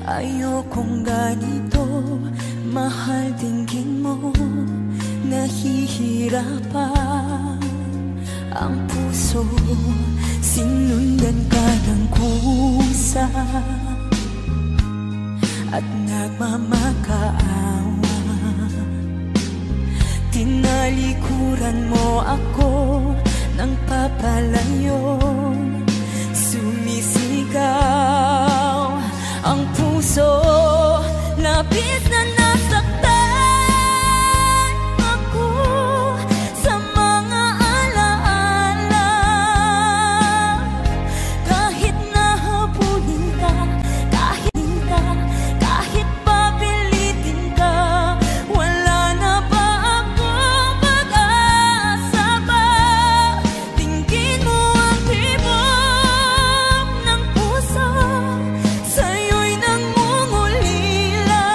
Ayokong ganito, mahal, tingin mo nahihirapan ang puso. Sinundan ka ng kusa at nagmamakaawa. Tinalikuran mo ako ng papalayo, sumisigaw ang puso. Labis na nasaktan ako sa mga alaala. Kahit nahabulin ka, kahit papilitin ka, wala na ba akong pag-asa ba? Tingin mo ang tibok ng puso, sa'yo'y nangungulila.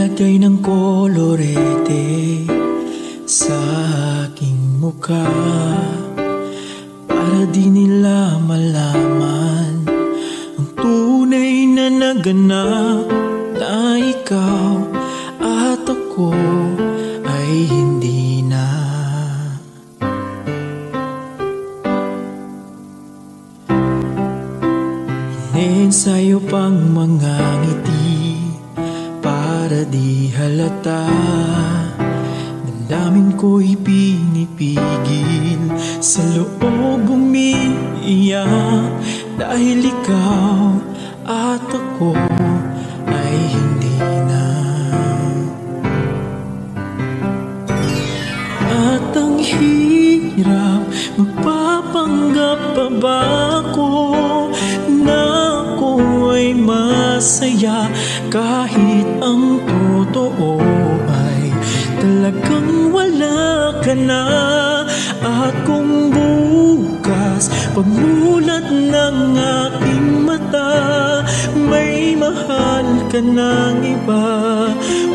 Naglagay ng kolorete sa aking mukha para di nila malaman ang tunay na naganap, na ikaw at ako ay hindi na. Iniensayo pang mga ngiti para di halata, damdamin ko'y pinipigil, sa loob umiiyak, dahil ikaw at ako ay hindi na. At ang hirap, magpapanggap pa ba ako na ako ay masaya, kahit ang totoo ay talagang wala ka na. At kung bukas pagmulat ng aking mata, may mahal ka ng iba,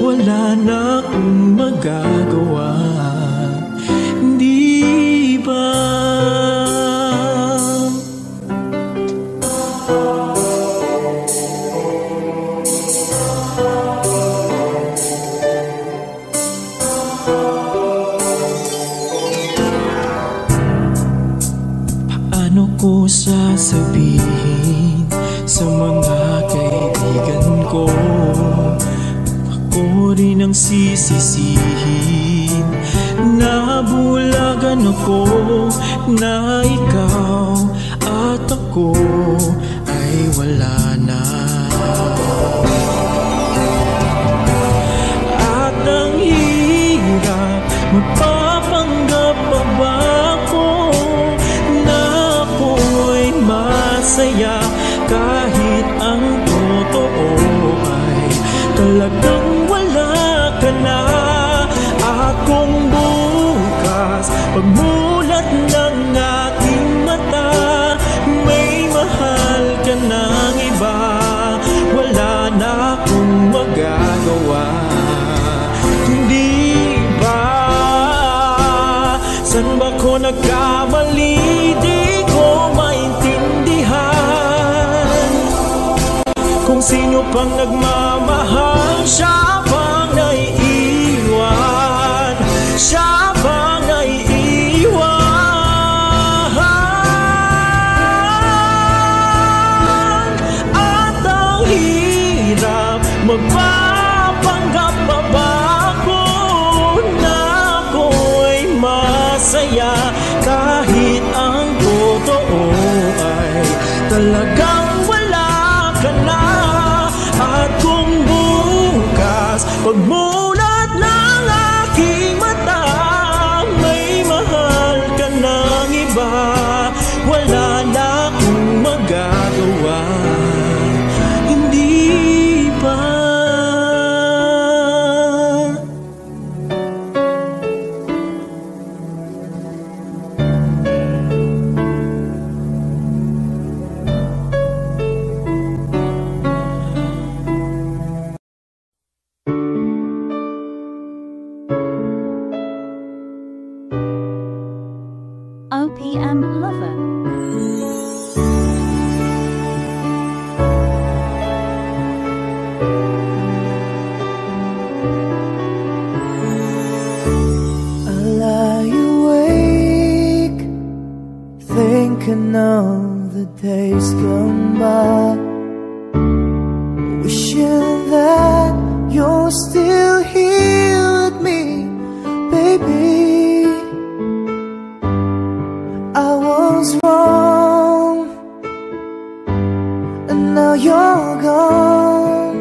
wala na akong magagawa, di ba? Paano ko sasabihin sa mga kaibigan ko, ako rin ang sisisihin, nabulagan ako na ikaw at ako ay wala na. At ang hirap, magpapanggap pa ba ako na ako ay masaya, kahit ang totoo ay talagang wala ka na. At kung bukas pagmulat ng aking mata, may mahal ka ng iba, wala na akong magagawa, hindi ba? San ba ko nagkamali? Di ko maintindihan kung sino pang nagmamahal, siya pang naiiwan, siya pang naiiwan. At ang hirap, magpapanggap pa ba ako na ako ay masaya, kahit ang totoo ay talagang wala ka na. At kung bukas pagmulat ng aking mata, may mahal ka ng iba, wala na akong magagawa, hindi ba? OPM Lover. I lie awake, thinking of the days gone by, wishing that you're still here with me, baby. I was wrong, and now you're gone.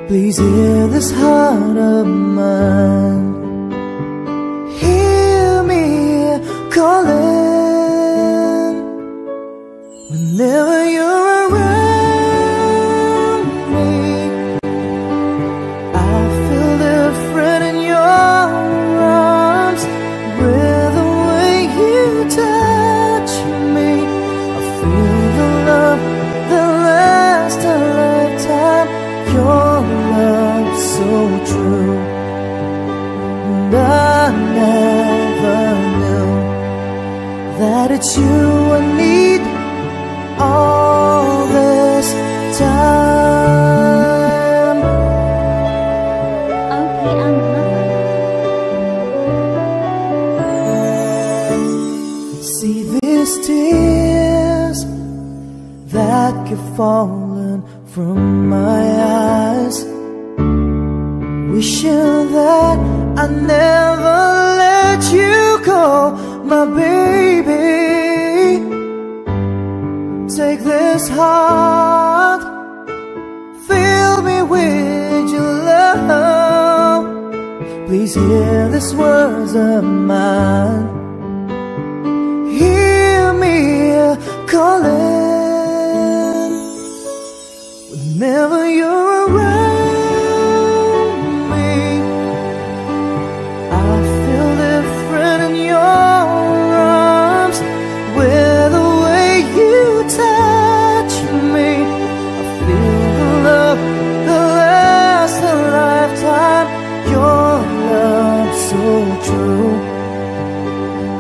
Please hear this heart of mine, hear me calling. Whenever you're around me, I feel different in your arms. With the way you touch me, I feel the love that lasts a lifetime. Your love so my eyes, wishing that I never let you go, my baby. Take this heart, fill me with your love. Please hear these words of mine. Hear me calling. Whenever you're around me, I feel different in your arms. With the way you touch me, I feel the love that lasts a lifetime. Your love so true,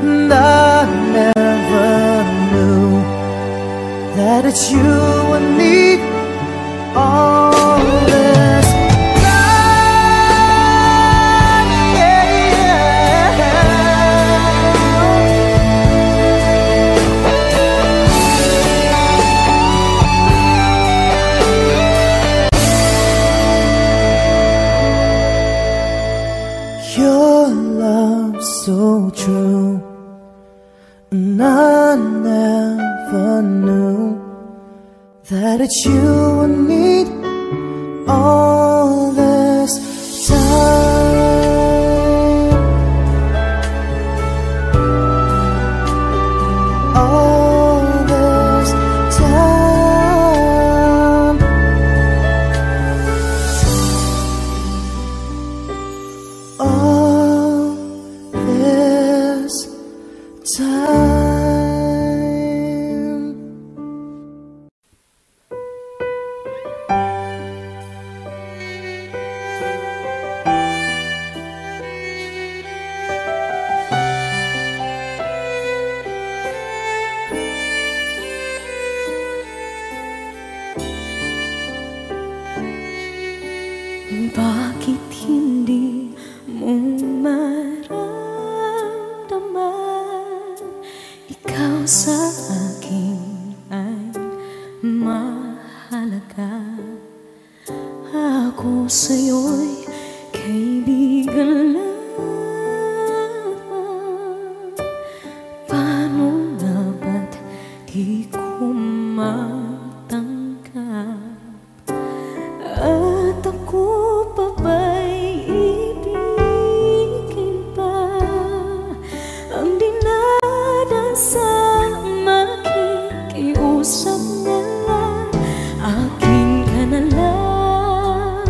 and I never knew that it's you I need all this time, yeah. Your love so true, and I never knew that it's you I need all this time. All this time. All this time. Bakit hindi mo maramdaman? Ikaw sa akin ay mahalaga. Ako sa'yo'y kaibigan lamang. Paano nga ba't di ko matanggap? At ako pa ba'y ibigin pa? Ang dinadasang makikiusap na lang. Akin ka na lang,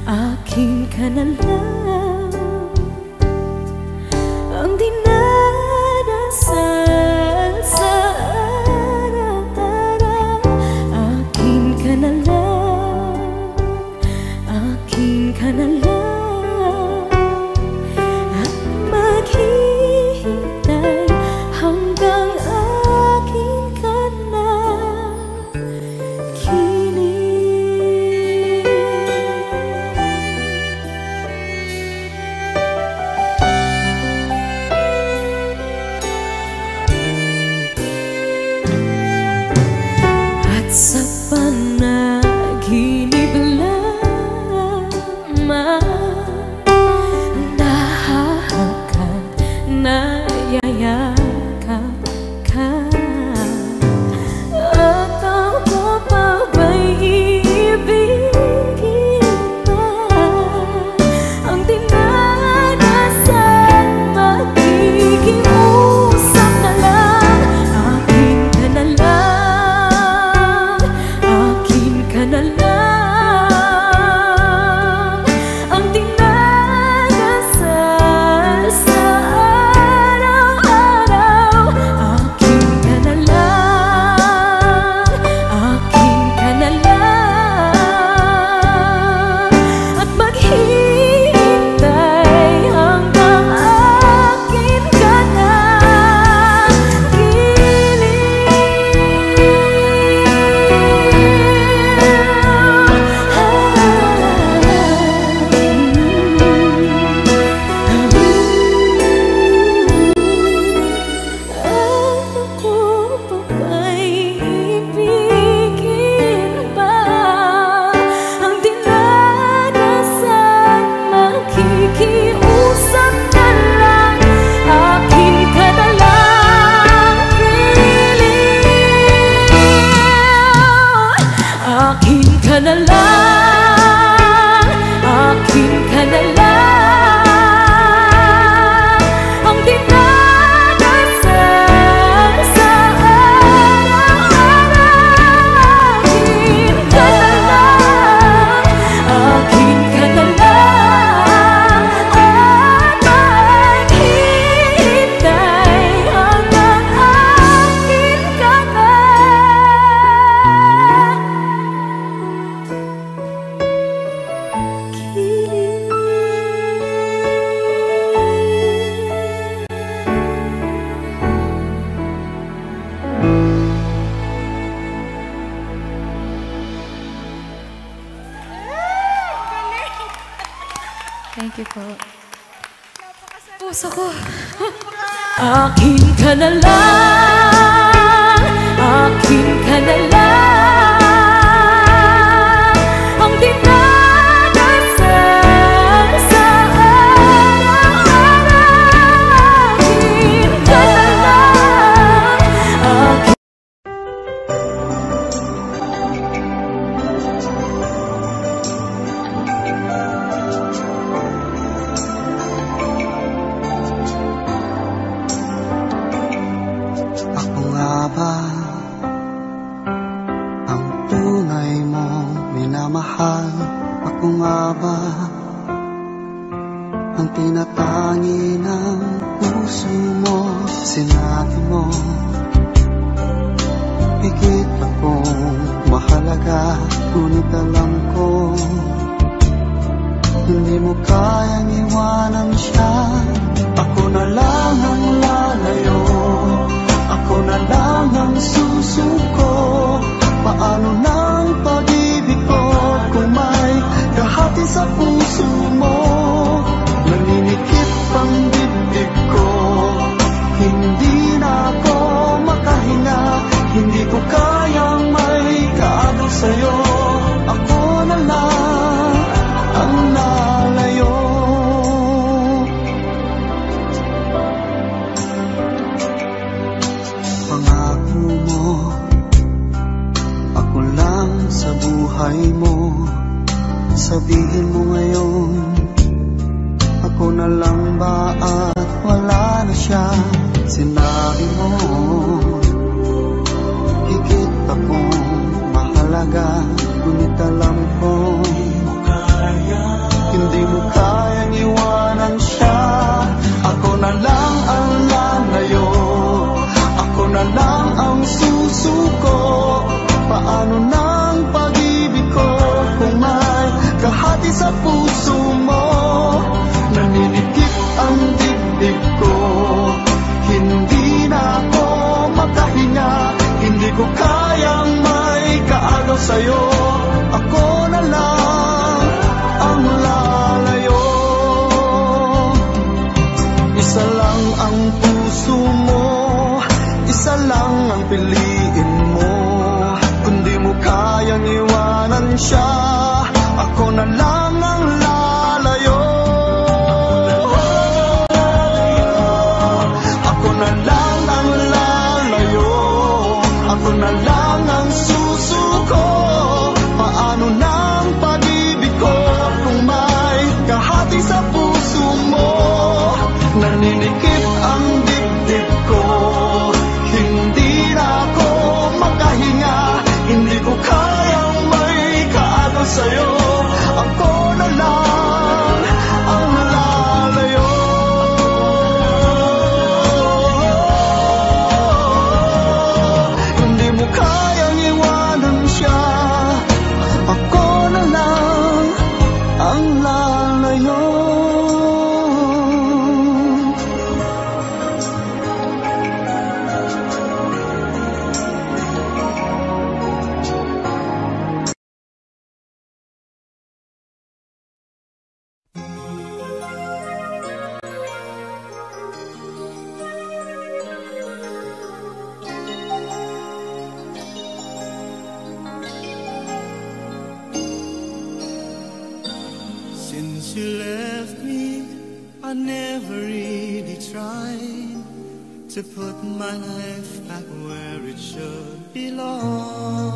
akin ka na lang. Ang dinadasal sa araw-araw. Akin ka na lang, akin ka na lang. At maghihintay hanggang akin ka na kilig. At sa panaginip lamang ka na lang, akin ka na lang, ang dinadasal sa araw-araw. Akin ka na lang, akin ka na lang, at maghihintay hanggang akin ka na. Thank you po. Puso ko. Akin ka na lang, akin ka na lang, ang dinadasal sa araw-araw. Akin ka na lang, akin. Ako nga ba ang tunay mong minamahal? Ako nga ba ang tinatangi ng puso mo? Sinabi mo higit akong mahalaga, ngunit alam ko hindi mo kayang iwanan siya. Ako na lang ang lalayo, ako na lang ang susuko. Paano nang pag-ibig ko kung may kahati sa puso mo? Naninikip ang dibdib ko, hindi na ako makahinga. Hindi ko kayang may kaagaw sa'yo. Ako na lang ang lalayo. Pangako mo, ako lang sa buhay mo. Sabihin mo ngayon, ako na lang ba at wala na siya? Sinabi mo higit akong mahalaga, ngunit alam ko hindi mo kayang iwanan siya. Ako na lang ang lalayo, ako na lang ang susuko. Paano nang pag-ibig ko kung may kahati sa puso mo? Naninikip ang dibdib ko, hindi na ako makahinga. Hindi ko kayang may kaagaw sa'yo. Ako na lang ang lalayo. Isa lang ang puso mo, isa lang ang piliin mo. Kung di mo kayang iwanan siya, ako na lang ang lalayo. Ako na lang ang lalayo, ako na lang ang susuko. Paano nang pag-ibig ko kung may kahati sa puso mo? Naninikip ang dibdib ko, hindi na ako makahinga. Hindi ko kayang may kaagaw sa'yo. Ako na lang ang lalayo. Hindi mo kayang iwanan siya. Ako na lang ang lalayo. Since you left me, I never really tried to put my life back where it should belong.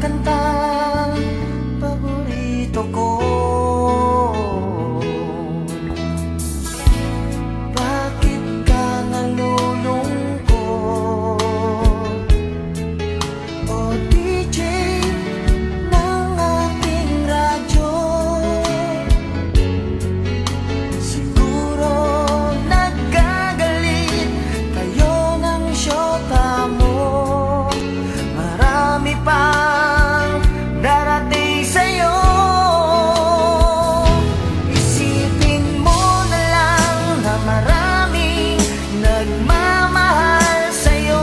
kantang paborito ko. Bakit ka nalulungkot? O DJ ng ating radyo, siguro nagagalit kayo ng syota mo. Marami pang darating sa'yo. Isipin mo na lang na maraming nagmamahal sa'yo.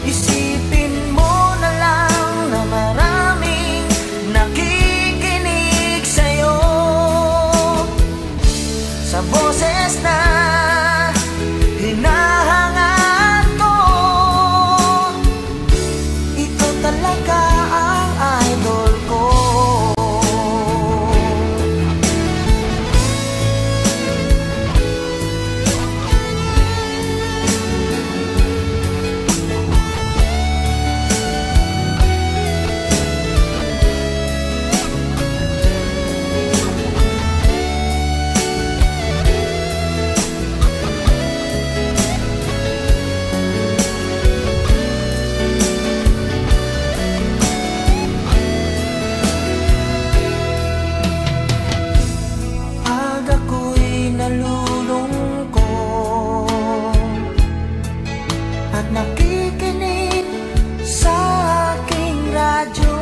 Isipin mo na lang na maraming nakikinig sa'yo. Sa boses na hinahangaan ko, ito talaga ang idol ko. Pag ako'y nalulungkot at nakikinig sa aking radyo,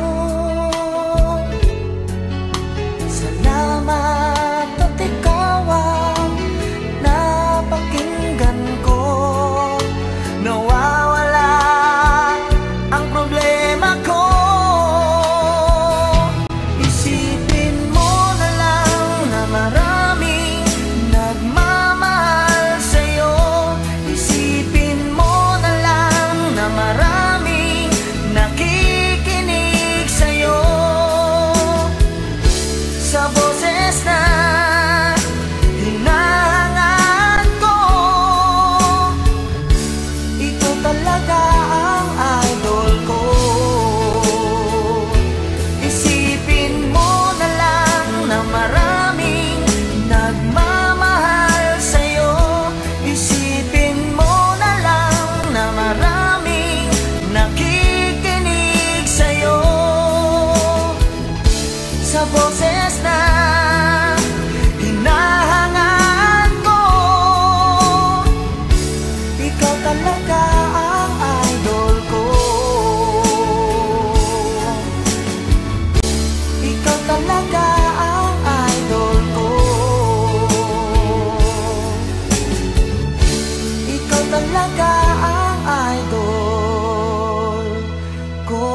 salamat at ikaw ang napakinggan ko. Nawawala ang problema ko. Isipin mo na lang na maraming nagmamahal sa'yo. Isipin mo na lang na maraming nakikinig sa'yo. Sa boses na hinahangaan ko, ito talaga ang idol ko. Isipin mo na lang na maraming nagmamahal sa'yo. Isipin mo na lang na maraming nakikinig sa'yo. Sa boses na hinahangaan ko, ikaw talaga ang idol ko. Ikaw talaga ang idol ko. Ikaw talaga ang idol ko.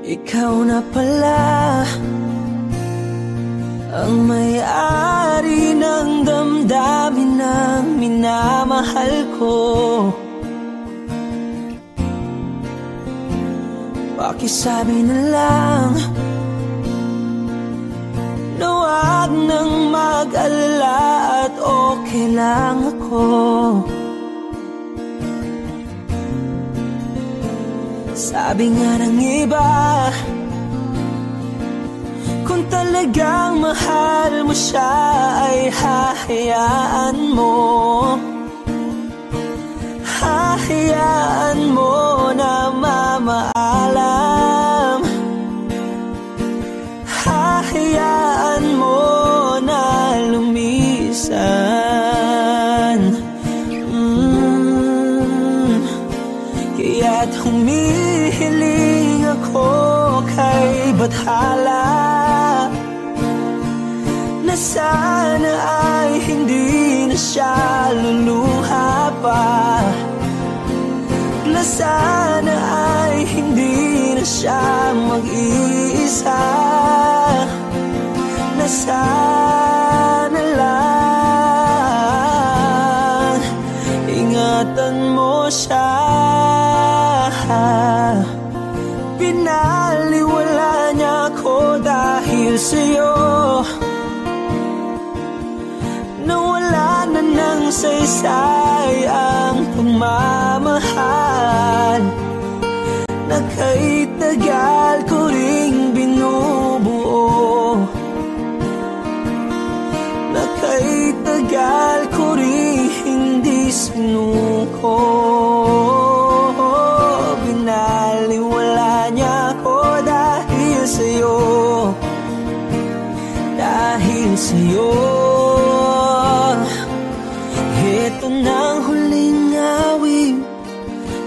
ikaw na pala ang may-ari ng damdamin ng minamahal ko. Pakisabi na lang na wag nang mag-alala at okay lang ako. Sabi nga ng iba, kung talagang mahal mo siya ay hahayaan mo. Hahayaan mo na mamaalam. Hahayaan mo na lumisan. Kaya't humihiling ako kay Bathala na sana ay hindi na siya luluha pa, na sana ay hindi na siya mag-iisa, na sana lang ingatan mo siya. Pinaliwala niya ako dahil sa'yo, nawala na ng saysay ang pagmamahal na kay tagal ko ring binubuo, na kay tagal ko ring hindi sinuko. Binaliwala niya ako dahil sa'yo, dahil sa'yo. Ito na ang huling awit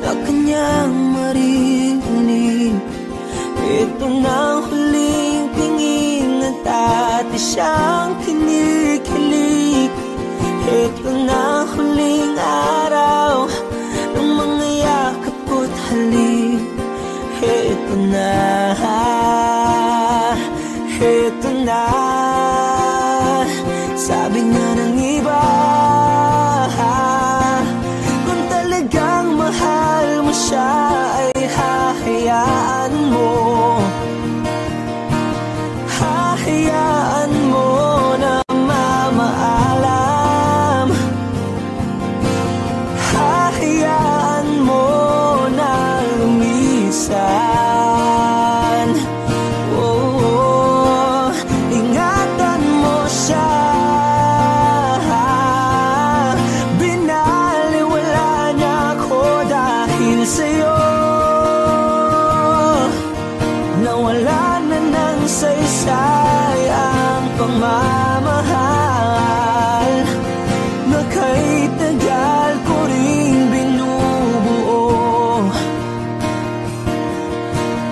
na kanyang marinig. Ito na ang huling pingin at dati siyang kinikilig. Ito na ang huling araw ng mga yakap ko't halik. Ito na, ito na. Sabi nga ng iba, kung talagang mahal mo siya ay hahayaan mo. Hahayaan mo na mamaalam. Hahayaan mo na lumisan. Oh, ingatan mo siya. Binaliwala niya ako dahil sa'yo, nawala na ng saysay ang pagmamahal na kay tagal ko ring binubuo,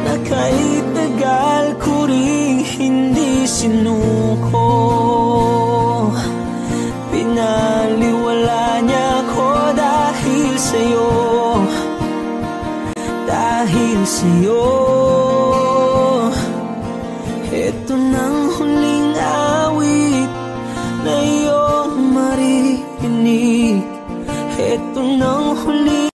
na kay tagal ko ring hindi sinuko. Pinaliwala niya ako dahil sa'yo, dahil sa'yo. Ito nang huling awit na iyong marinig. Ito nang huling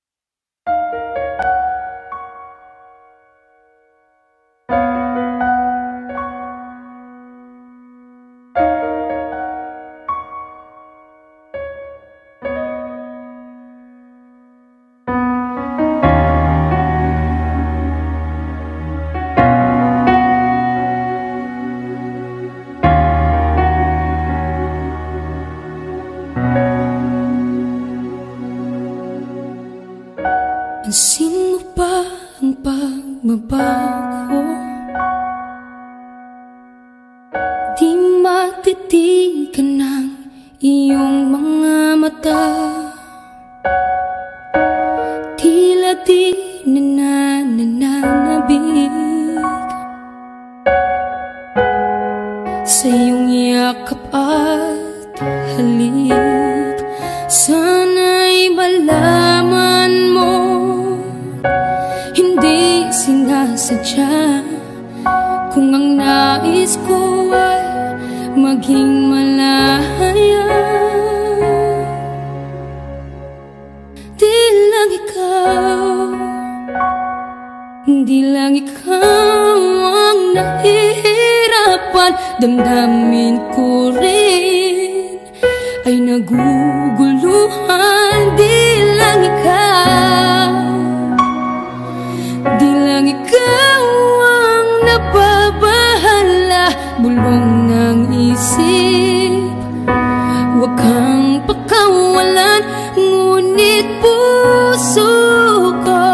Pansin mo ba ang pagbabago? Di matitigan ng iyong mga mata. Tila di nananabig sa iyong yakap at halik. Sana'y malaman mo, hindi sinasadya. Kung ang nais ko ay maging malaya, di lang ikaw ang nahihirapan. Damdamin ko rin ay naguguluhan. Di lang ikaw ang nababahala. Bulong ng isip, huwag kang pakawalan. Ngunit puso ko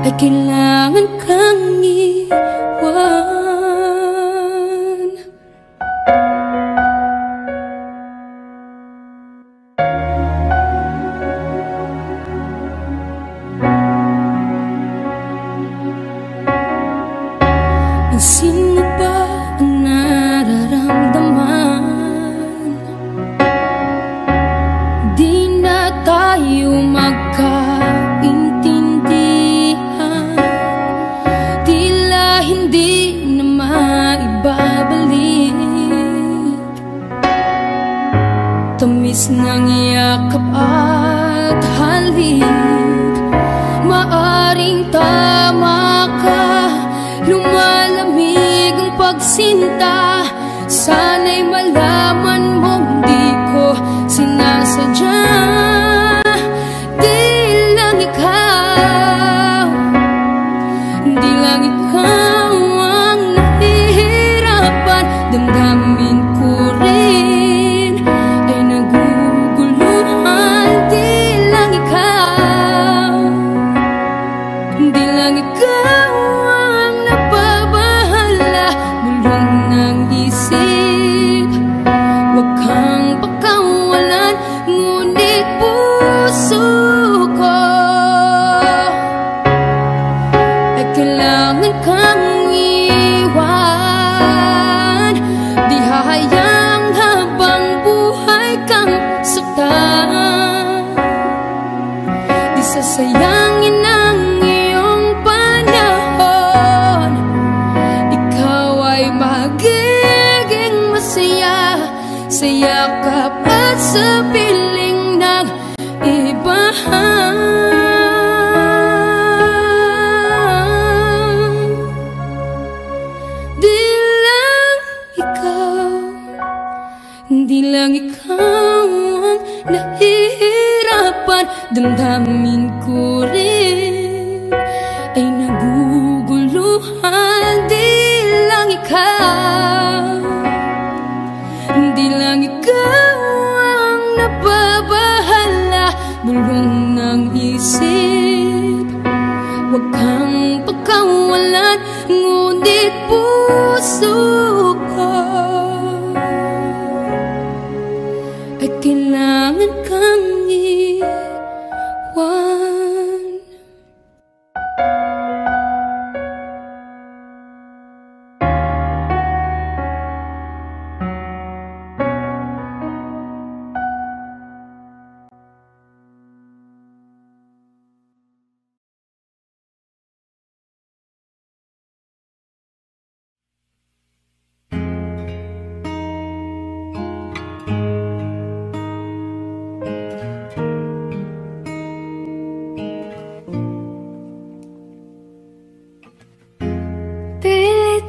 ay kailangan kang iwan. Sino ba ang nararamdaman? Di na tayo magkaintindihan. Tila hindi na maibabalik. Tamis ng yakap at halik. Maaring tama ka, lumalamig ang pagsinta. Sana'y malaman mong di ko sinasadya. Di lang ikaw ang nahihirapan. Damdamin ko rin ay naguguluhan. Di lang ikaw ang nababahala. Bulong ng isip, huwag kang pakawalan. Ngunit puso ko ay kailangan kang iwan. Di hahayang habang buhay kang saktan. Di sasayangin ang iyong panahon. Ikaw ay magiging masaya sa yakap at sa piling ng iba. Di lang ikaw ang nahihirapan. Damdamin ko rin ay naguguluhan. Di lang ikaw ang nababahala. Bulong ng isip, huwag kang pakawalan. Ngunit puso ko ay kailangan kang iwan.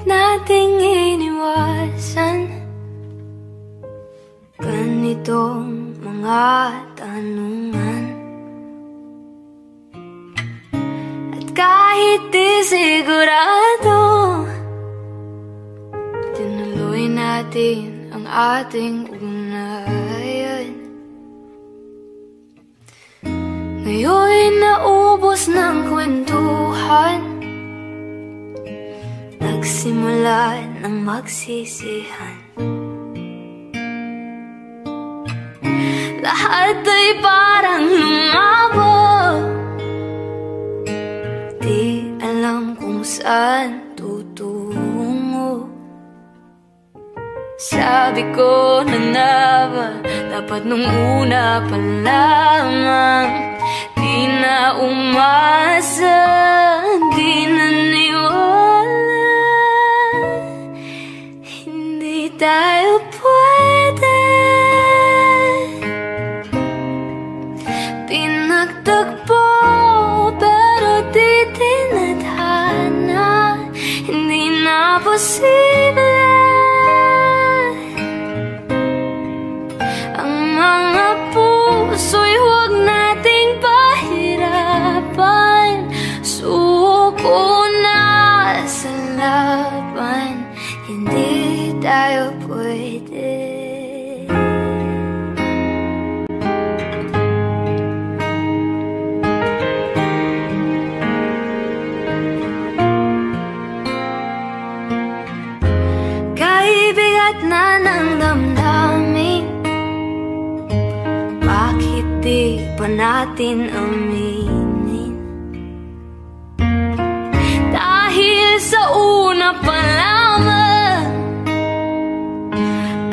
Nating iniwasan ganitong mga tanungan. At kahit di sigurado, tinuloy natin ang ating ugnayan. Ngayon'y naubos ng kwentuhan, nagsimula ng magsisihan. Lahat ay parang lumabo, di alam kung saan tutungo. Sabi ko na nga ba, dapat nung una pa lamang di na na umasa, di naniwala, hindi tayo pwede. Pinagtagpo pero di tinadhana, hindi na posible. Ang mga puso'y huwag nating pahirapan, suko na sa laban, hindi tayo pwede. Kaibigat na ng damdamin, bakit di pa natin aminin? Dahil sa una pa lamang,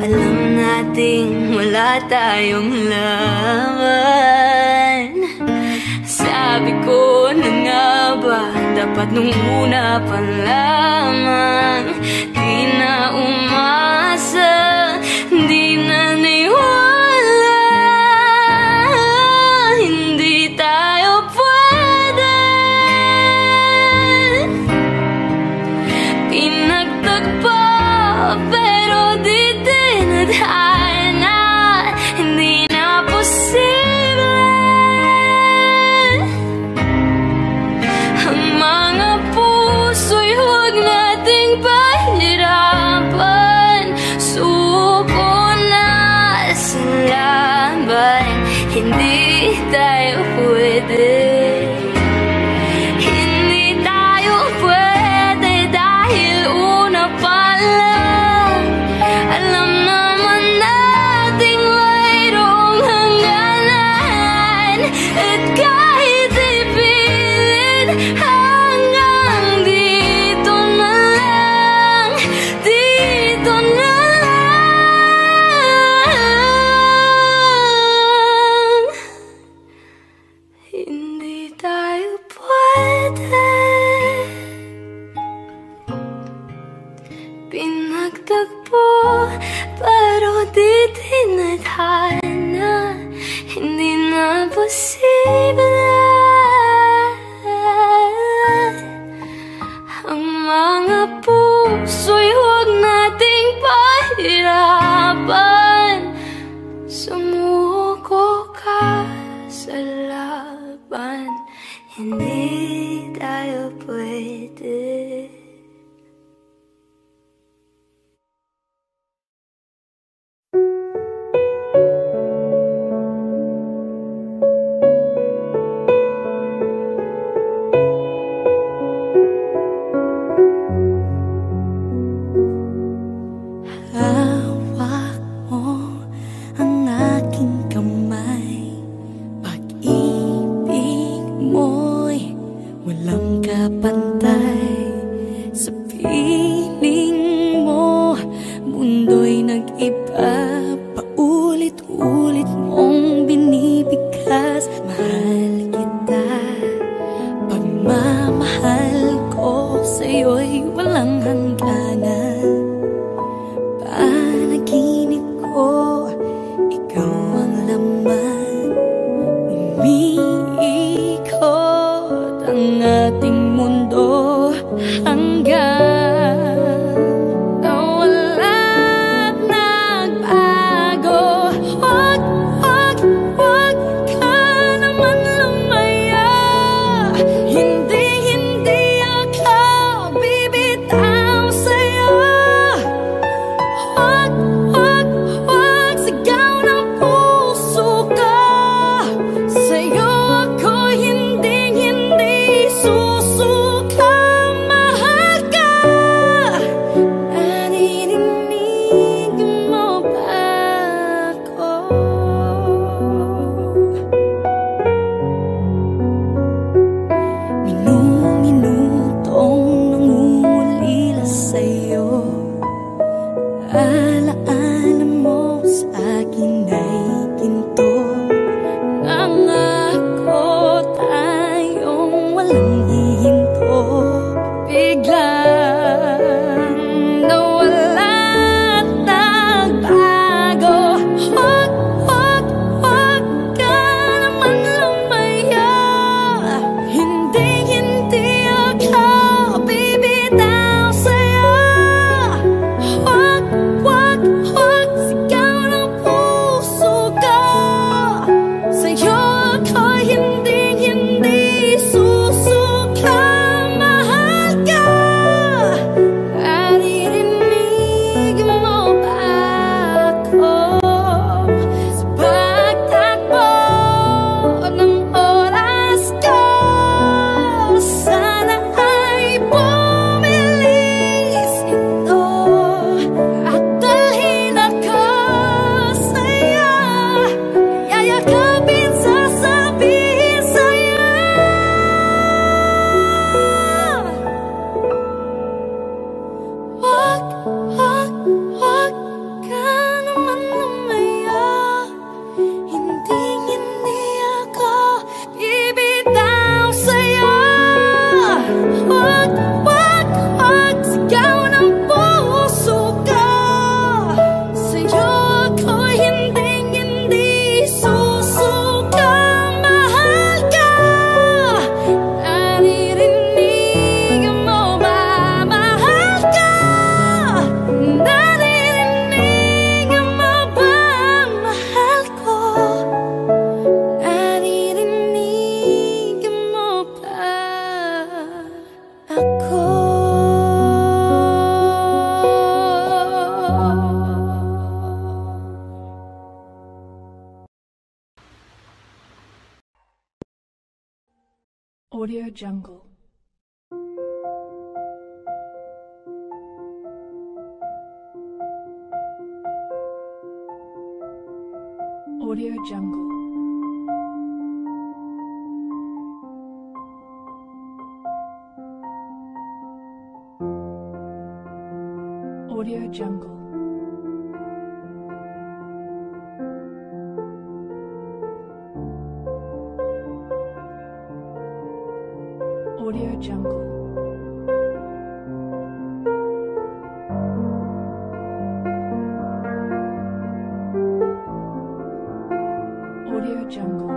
alam nating wala tayong laban. Sabi ko na nga ba, dapat nung una pa lamang, di na umasa, di na niwala, hindi tayo pwede. Pinagtagpo pero di tinadhana, hindi na posible. Ang mga puso'y huwag nating pahirapan, suko na sa laban, hindi tayo pwede. Hindi tayo pwede dahil una pa lang, alam naman nating mayroong hangganan. At kahit ipilit, hanggang dito na lang, dito na lang, hindi tayo pwede. Pinagtagpo pero di tinadhana, hindi na posible. Ang mga puso'y huwag nating pahirapan, sumuko ka sa laban, hindi tayo pwede. Hawak mo ang aking kamay, pag-ibig mo'y walang kapantay. Sa piling mo, mundo'y nag-iba, paulit-ulit mong binibigkas. Mahal kita, pagmamahal ko sa'yo'y walang hangganan. Panaginip ko, ikaw ang laman, umiikot ang ating mundo hanggang nawala't nagbago. Huwag, huwag, huwag ka naman lumaya, hindi, hindi ako bibitaw sa'yo. Huwag, huwag, huwag, sigaw ng puso ko, sa'yo ako hindi, hindi susuka. Mahal Audio Jungle. Audio Jungle. Audio Jungle. Audio Jungle. Audio Jungle.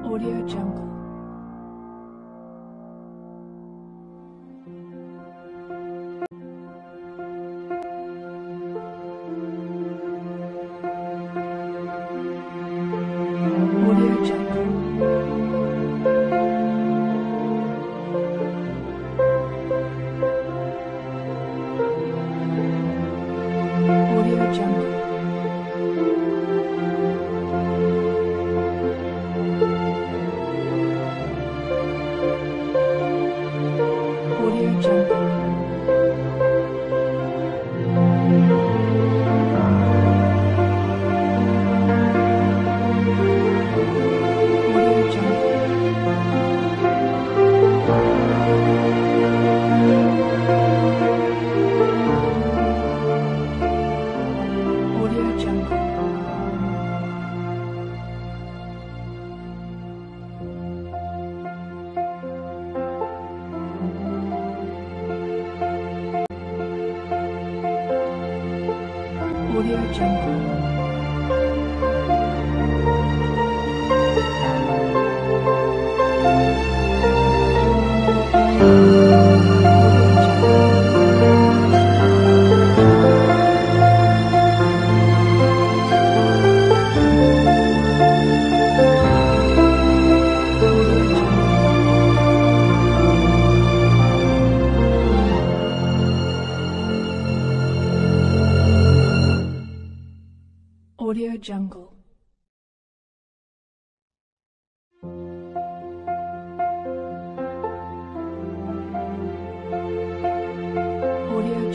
Audio Jungle. Audio Jungle. Audio Jungle. Audio Jungle. Audio Jungle. Audio Jungle. Audio Jungle. Audio Jungle. Audio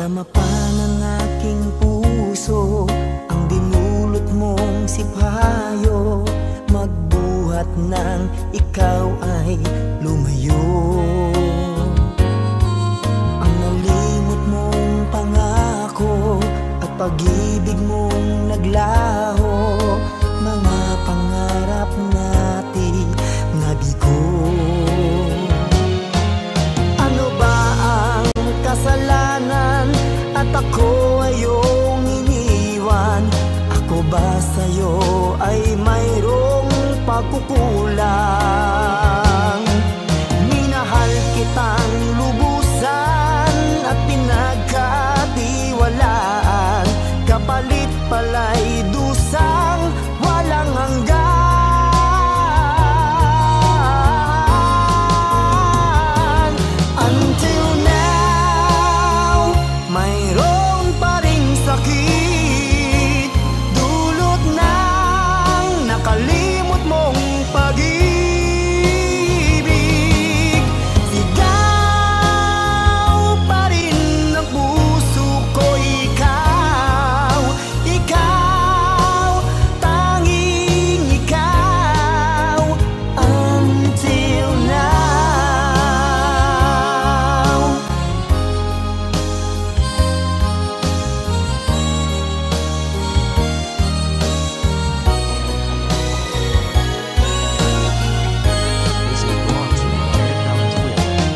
Dama pa ng aking puso ang dinulot mong sipayo, magbuhat ng ikaw ay lumayo. Ang nalimot mong pangako at pag-ibig mong naglaho, mga pangarap natin nabigo. Ano ba ang kasalanan at ako ay iyong iniwan? Ako ba sa'yo ay mayroong pagkukulang? Minahal kitang lubusan at pinagkatiwalaan, kapalit pala'y dusang walang hanggan. Until now, mayroon pa ring sakit, dulot ng nakalimot mong pag-ibig. Sigaw pa rin ang puso ko, ikaw, ikaw, tanging ikaw. Until now.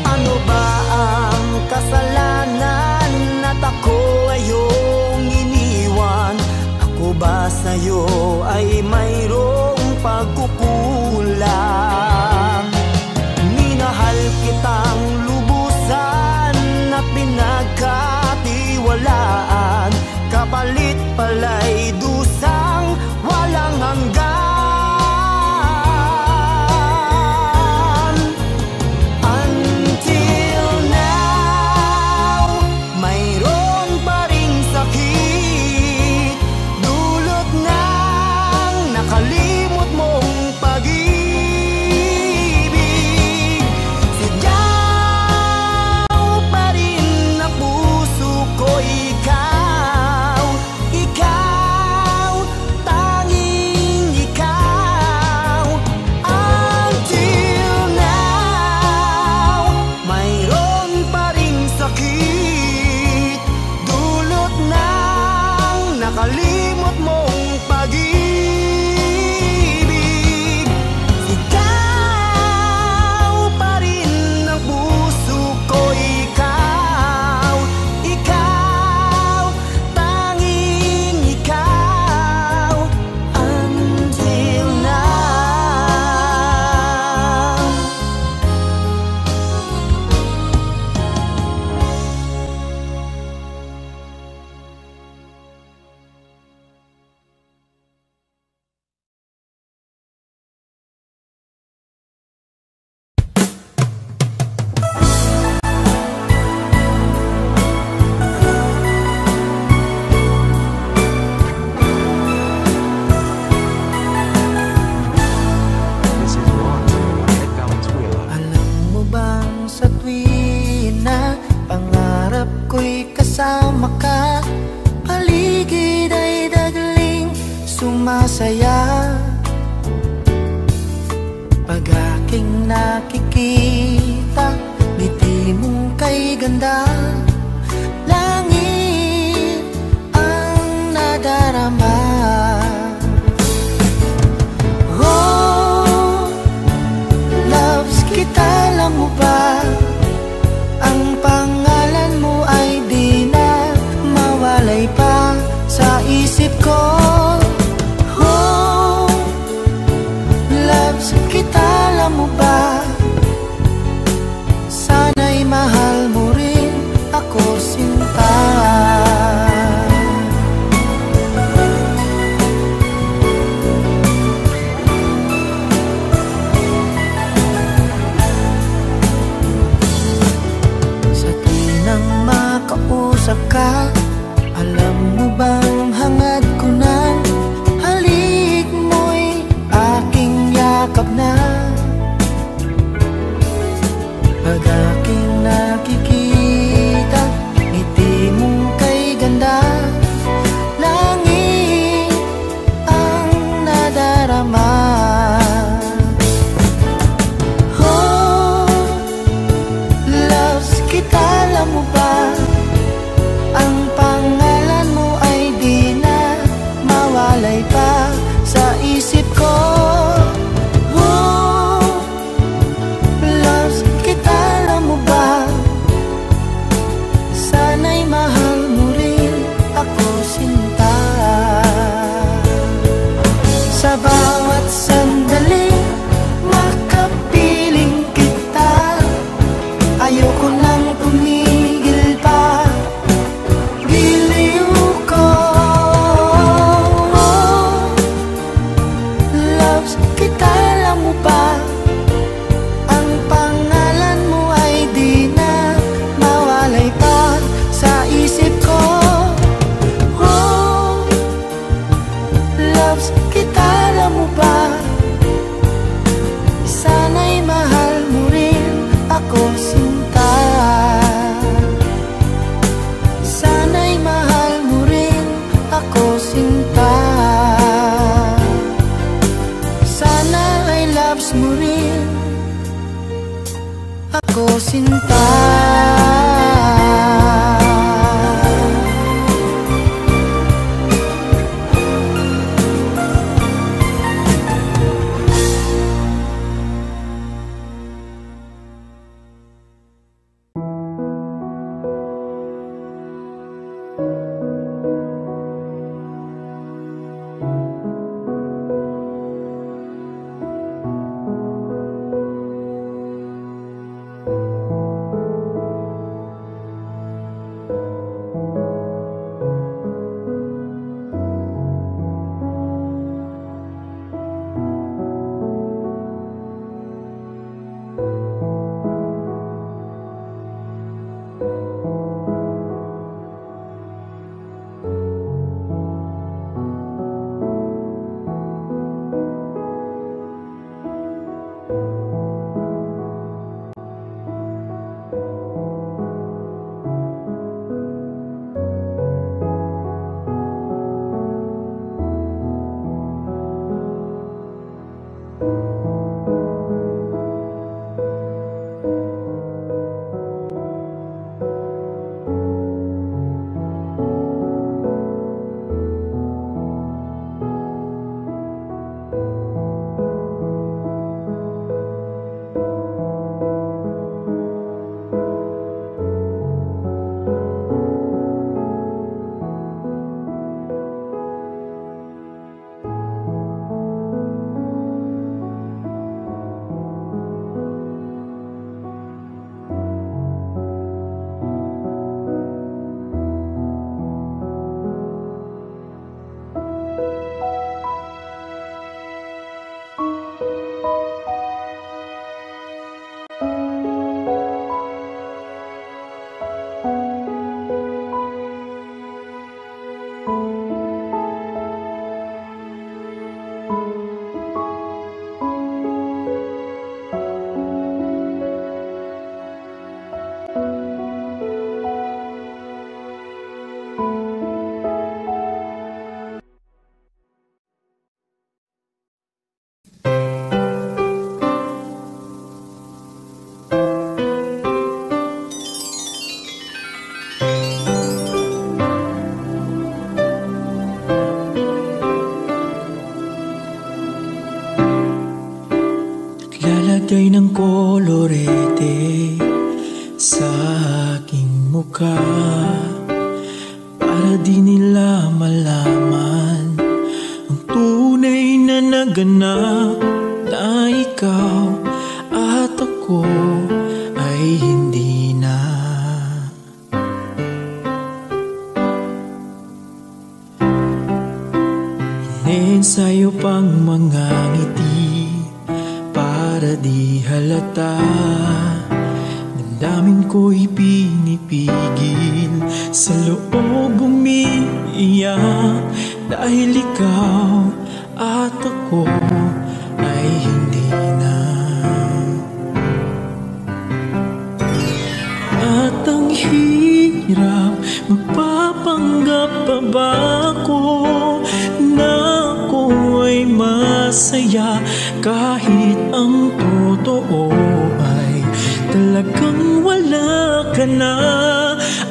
Ano ba ang kasalanan at ako ay iyong iniwan? Ako ba sa'yo ay mayroong pagkukulang? Minahal kitang lubusan at pinagkatiwalaan, kapalit pala'y dusang walang hanggan. Until now, mayroon pa ring sakit, dulot ng nakalimot mong pag-ibig. Sigaw pa rin ang puso ko, ikaw, ikaw, tanging ikaw. Until now, mayroon pa ring sakit, dulot ng nakalimot mong pag-ibig. Sigaw pa rin ang puso ko, ikaw, ikaw, tanging ikaw. Until now. Alam mo bang sa tuwina pangarap ko'y kasama ka, paligid ay dagling sumasaya. Pag aking nakikita, ngiti mong kay ganda, langit ang nadarama. Oh, loves kita, alam mo ba? Ang pangalan mo ay di na mawalay pa sa isip ko. Oh, loves kita, alam mo ba? Sana'y mahal mo rin ka? Alam mo bang hangad ko ng halik mo'y aking yakap na? Pag aking nakikita, ngiti mong kay ganda, langit ang nadarama. Oh, loves kita, alam mo ba? Ang pangalan mo ay di na mawalay pa sa isip ko. Oh, loves kita, alam mo ba? Sana'y mahal mo rin ako, sinta. Sa bawat sandali makapiling kita, ayoko nang tumigil pa. Giliw ko, loves kita, alam mo ba? Ang pangalan mo ay di na mawalay pa sa isip ko. Oh, loves kita, alam mo ba? Sana'y mahal mo rin ako, sinta. Sana'y mahal mo rin ako, sinta. Sana ay loves mo rin ako, sinta. Lalagay ng kolorete sa aking mukha para di nila malaman ang tunay na naganap, na ikaw at ako ay hindi na. Inensayo pang mga ngiti para di halata, damdamin ko'y pinipigil sa loob umiiyak dahil ikaw at ako ay hindi na. At ang hirap, magpapanggap pa ba ako na ako ay masaya kahit ang totoo ay talagang wala ka na.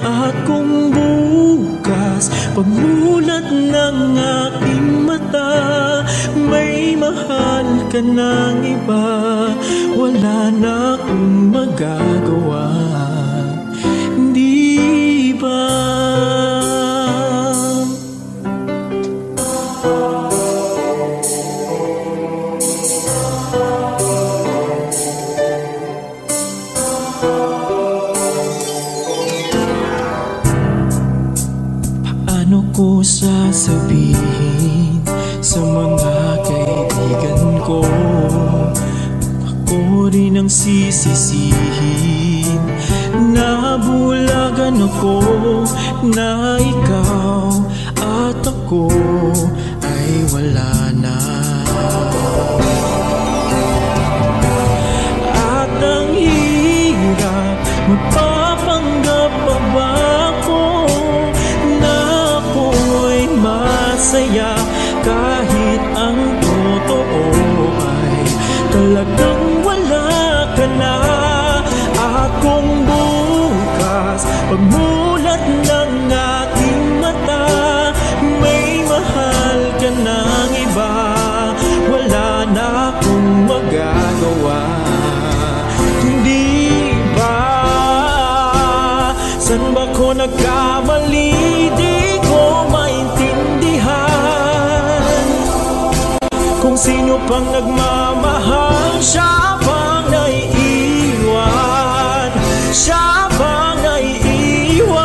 At kung bukas pagmulat ng aking mata may mahal ka ng iba, wala na akong magagawa, di ba? Paano ko sasabihin sa mga kaibigan ko? Ako rin ang sisisihin. Nabulagan ako na ikaw at ako ay wala na. At ang hirap, magpapanggap pa ba ako na ako ay masaya kahit ang totoo ay talagang wala ka na. At kung bukas pagmulat ng aking mata may mahal ka ng iba, wala na akong magagawa, hindi ba? San ba ko nagkamali? Di ko maintindihan kung sino pang nagmamahal, siya pang naiiwan, siya pang naiiwan.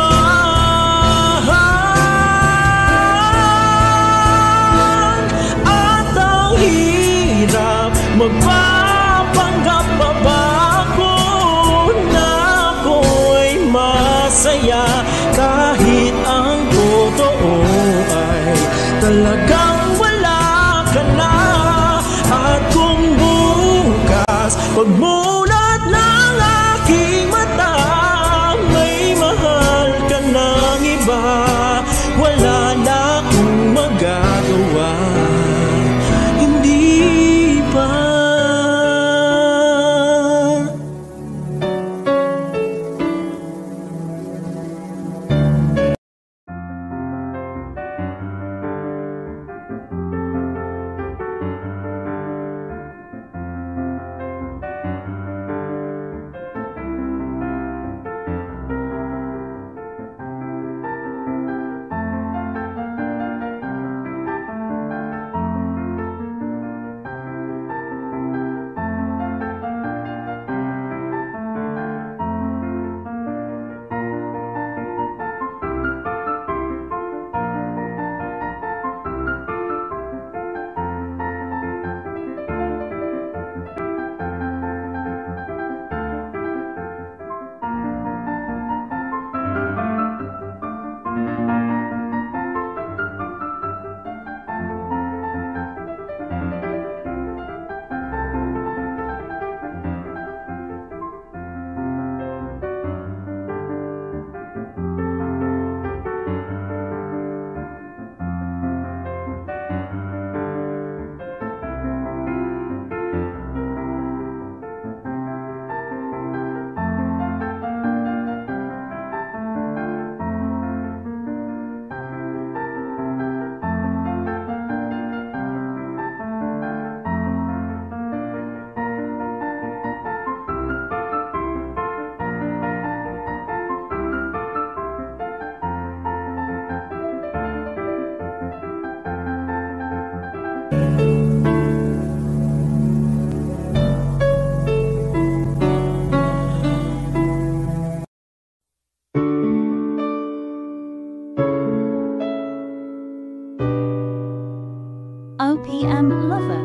At ang hirap, magpapanggap pa ba ako na ako ay masaya kahit ang totoo ay talagang wala ka na. At kung bukas pagmulat ng aking mata may mahal ka ng iba, wala na akong magagawa, hindi ba? OPM Lover.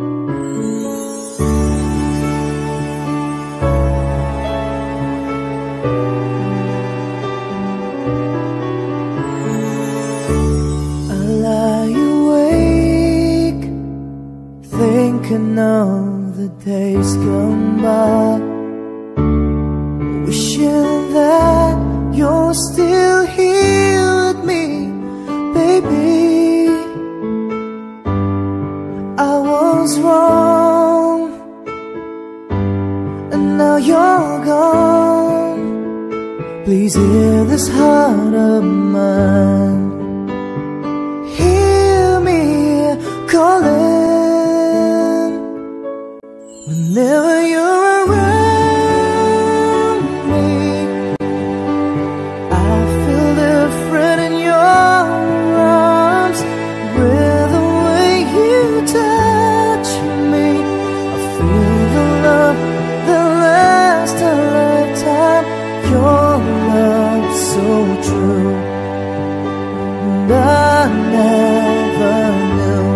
thinking of the days gone by, wishing that you're still here with me, baby. I was wrong, and now you're gone. Please hear this heart of mine, hear me calling. Whenever you're around me, I feel different in your arms. With the way you touch me, I feel the love that lasts a lifetime. Your love so true, and I never knew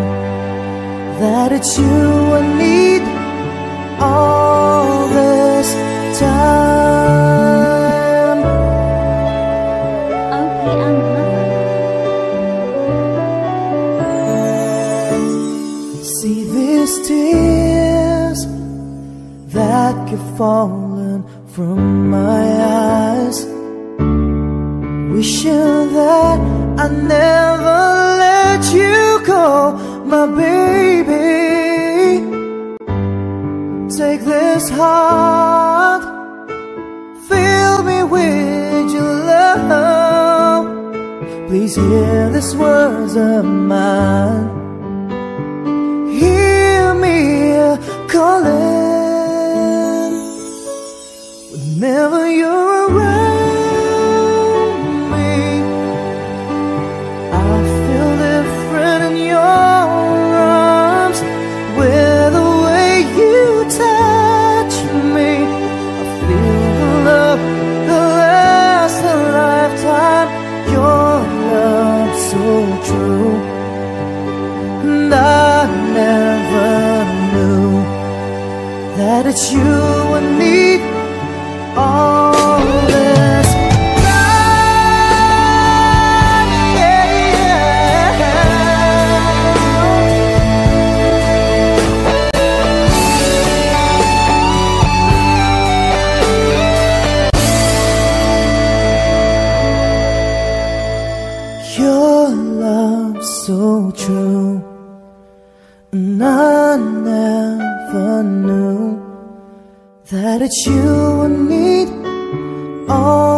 that it's you I need all this time. OPM Lover. See these tears that keep falling from my eyes, wishing that I never let you go, my baby. Take this heart, fill me with your love. Please hear these words of mine, hear me calling. Whenever you're around me, I feel different in your arms. With the way you touch me, I feel the love that lasts a lifetime. Your love so true, and I never knew that it's you I need all this time, yeah. Your love so true, and I never knew that it's you I need all